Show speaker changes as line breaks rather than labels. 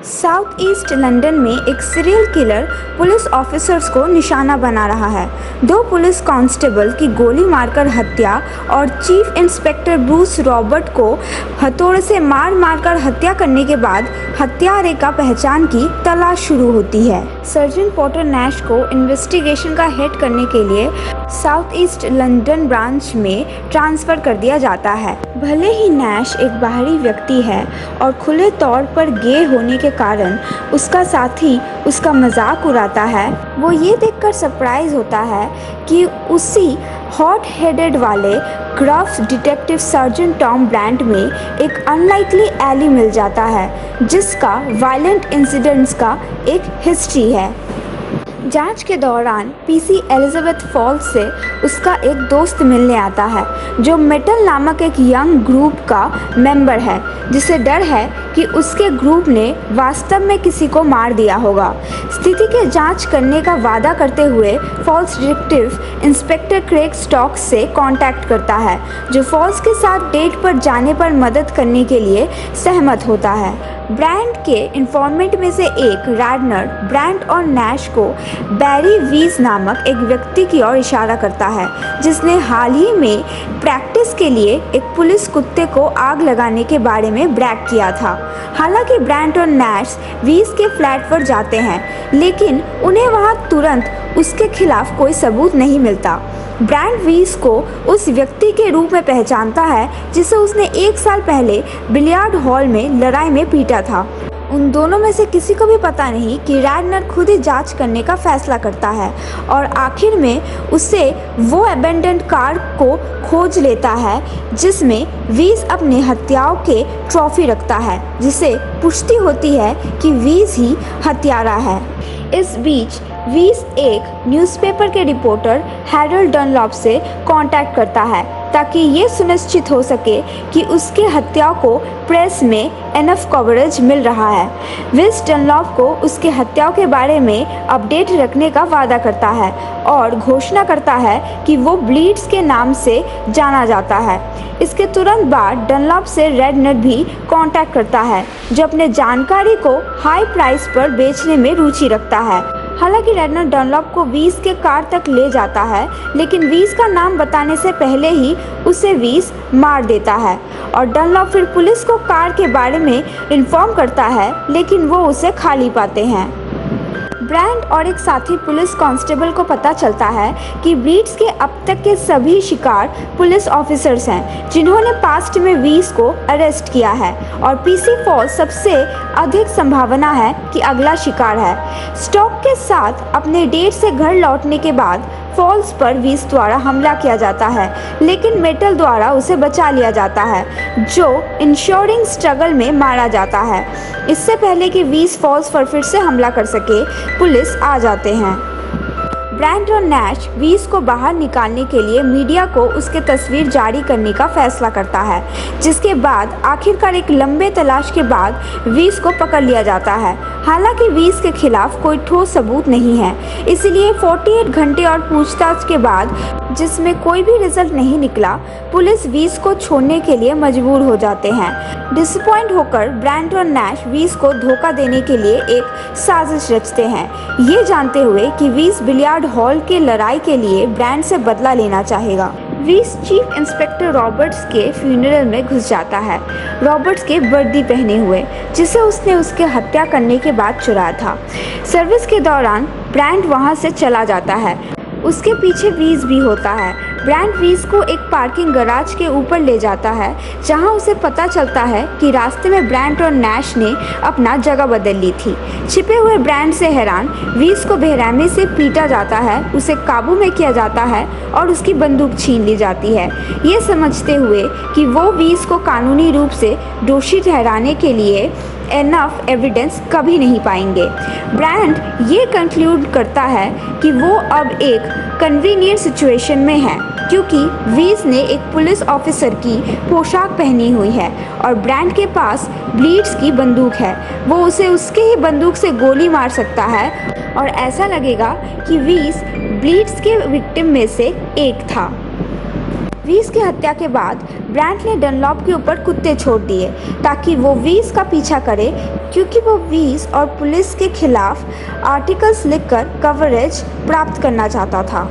South east London में एक serial killer police officers को निशाना बना रहा है। दो पुलिस कांस्टेबल की गोली मारकर हत्या और चीफ इंस्पेक्टर ब्रूस रॉबर्ट को हथौड़े से मार मारकर हत्या करने के बाद हत्यारे का पहचान की तलाश शुरू होती है। सर्जन पॉटर नैश को इन्वेस्टिगेशन का हेड करने के लिए साउथ ईस्ट लंदन ब्रांच में ट्रांसफ़र कर दिया जाता है। भले ही नैश एक बाहरी व्यक्ति है और खुले तौर पर गे होने के कारण उसका साथी उसका मजाक उड़ाता है, वो ये देखकर सरप्राइज होता है कि उसी हॉट हेडेड वाले gruff detective sergeant Tom Brandt में एक अनलाइकली एली मिल जाता है जिसका वायलेंट इंसिडेंट्स का एक हिस्ट्री है। जांच के दौरान पीसी एलिजाबेथ फॉल्स से उसका एक दोस्त मिलने आता है जो मेटल नामक एक यंग ग्रुप का मेंबर है, जिसे डर है कि उसके ग्रुप ने वास्तव में किसी को मार दिया होगा। स्थिति की जांच करने का वादा करते हुए false detective inspector Craig Stokes से कांटेक्ट करता है, जो फॉल्स के साथ डेट पर जाने पर मदद करने के लिए सहमत होता है। ब्रांड के इन्फॉर्मेंट में से एक रैडनर ब्रांड और नैश को बैरी वीज नामक एक व्यक्ति की ओर इशारा करता है, जिसने हाल ही में प्रैक्टिस के लिए एक पुलिस कुत्ते को आग लगाने के बारे में ब्रैग किया था। हालांकि ब्रांड और नैश वीज के फ्लैट पर जाते हैं, लेकिन उन्हें वहां तुरंत उसके खिलाफ कोई सबूत नहीं मिलता। ब्रांड वीज को उस व्यक्ति के रूप में पहचानता है जिसे उसने 1 साल पहले बिलियार्ड हॉल में लड़ाई में पीटा था। उन दोनों में से किसी को भी पता नहीं कि रैडनर खुद ही जांच करने का फैसला करता है और आखिर में उसे वो अबेंडेंड कार को खोज लेता है जिसमें वीज अपने हत्याओं के ट्रॉफी रखता है, जिसे पुष्टि होती है कि वीज ही हत्यारा है। इस बीच वीज एक न्यूज़पेपर के रिपोर्टर हैरोल्ड डनलॉप से कांटेक्ट करता है ताकि ये सुनिश्चित हो सके कि उसके हत्याओं को प्रेस में एनफ कवरेज मिल रहा है। वीज डनलॉप को उसके हत्याओं के बारे में अपडेट रखने का वादा करता है और घोषणा करता है कि वो ब्लीड्स के नाम से जाना जाता है। इसके तुरंत बाद डनलॉप से रैडनर भी कांटेक्ट करता है, जो अपने जानकारी को हाई प्राइस पर बेचने में रुचि रखता है। हालांकि रैडनर डनलॉप को वीज के कार तक ले जाता है, लेकिन वीज का नाम बताने से पहले ही उसे वीज मार देता है और डनलॉप फिर पुलिस को कार के बारे में इन्फॉर्म करता है, लेकिन वो उसे खा नहीं पाते हैं। ब्रांड और एक साथी पुलिस कांस्टेबल को पता चलता है कि ब्लीड्स के अब तक के सभी शिकार पुलिस ऑफिसर्स हैं जिन्होंने पास्ट में वीज को अरेस्ट किया है और पीसी फॉल्स सबसे अधिक संभावना है कि अगला शिकार है। स्टॉक के साथ अपने डेट से घर लौटने के बाद फॉल्स पर वीज द्वारा हमला किया जाता है, लेकिन मेटल द्वारा उसे बचा लिया जाता है, जो इंश्योरिंग स्ट्रगल में मारा जाता है। इससे पहले कि वीज फॉल्स पर फिर से हमला कर सके, पुलिस आ जाते हैं। ब्रांड और नैश वीज को बाहर निकालने के लिए मीडिया को उसके तस्वीर जारी करने का फैसला करता है, जिसके बाद आखिरकार एक लंबे तलाश के बाद वीज को पकड़ लिया जाता है। हालांकि वीज के खिलाफ कोई ठोस सबूत नहीं है, इसलिए 48 घंटे और पूछताछ के बाद, जिसमें कोई भी रिजल्ट नहीं निकला, पुलिस वीज को छोड़ने के लिए मजबूर हो जाते हैं। डिसअपॉइंट होकर ब्रांड और नैश वीज को धोखा देने के लिए एक साजिश रचते हैं, ये जानते हुए कि वीज बिलियार्ड हॉल के लड़ाई के लिए ब्रांड से बदला लेना चाहेगा। वीज चीफ इंस्पेक्टर रॉबर्ट्स के फ्यूनरल में घुस जाता है, रॉबर्ट्स के वर्दी पहने हुए, जिसे उसने उसके हत्या करने के बाद चुराया था। सर्विस के दौरान ब्रांड वहां से चला जाता है, उसके पीछे वीज भी होता है। ब्रांड वीज को एक पार्किंग गराज के ऊपर ले जाता है, जहां उसे पता चलता है कि रास्ते में ब्रांड और नैश ने अपना जगह बदल ली थी। छिपे हुए ब्रांड से हैरान वीज को बेरहमी से पीटा जाता है, उसे काबू में किया जाता है और उसकी बंदूक छीन ली जाती है, ये समझते हुए कि वो वीज को कानूनी रूप से दोषी ठहराने के लिए एनफ एविडेंस कभी नहीं पाएंगे। ब्रांड ये कंक्लूड करता है कि वो अब एक कन्वीनियंट सिचुएशन में है, क्योंकि वीज ने एक पुलिस ऑफिसर की पोशाक पहनी हुई है और ब्रांड के पास ब्लीड्स की बंदूक है। वो उसे उसके ही बंदूक से गोली मार सकता है और ऐसा लगेगा कि वीज ब्लीड्स के विक्टिम में से एक था। वीस की हत्या के बाद ब्रांट ने डनलॉप के ऊपर कुत्ते छोड़ दिए ताकि वो वीस का पीछा करे, क्योंकि वो वीस और पुलिस के खिलाफ आर्टिकल्स लिखकर कवरेज प्राप्त करना चाहता था।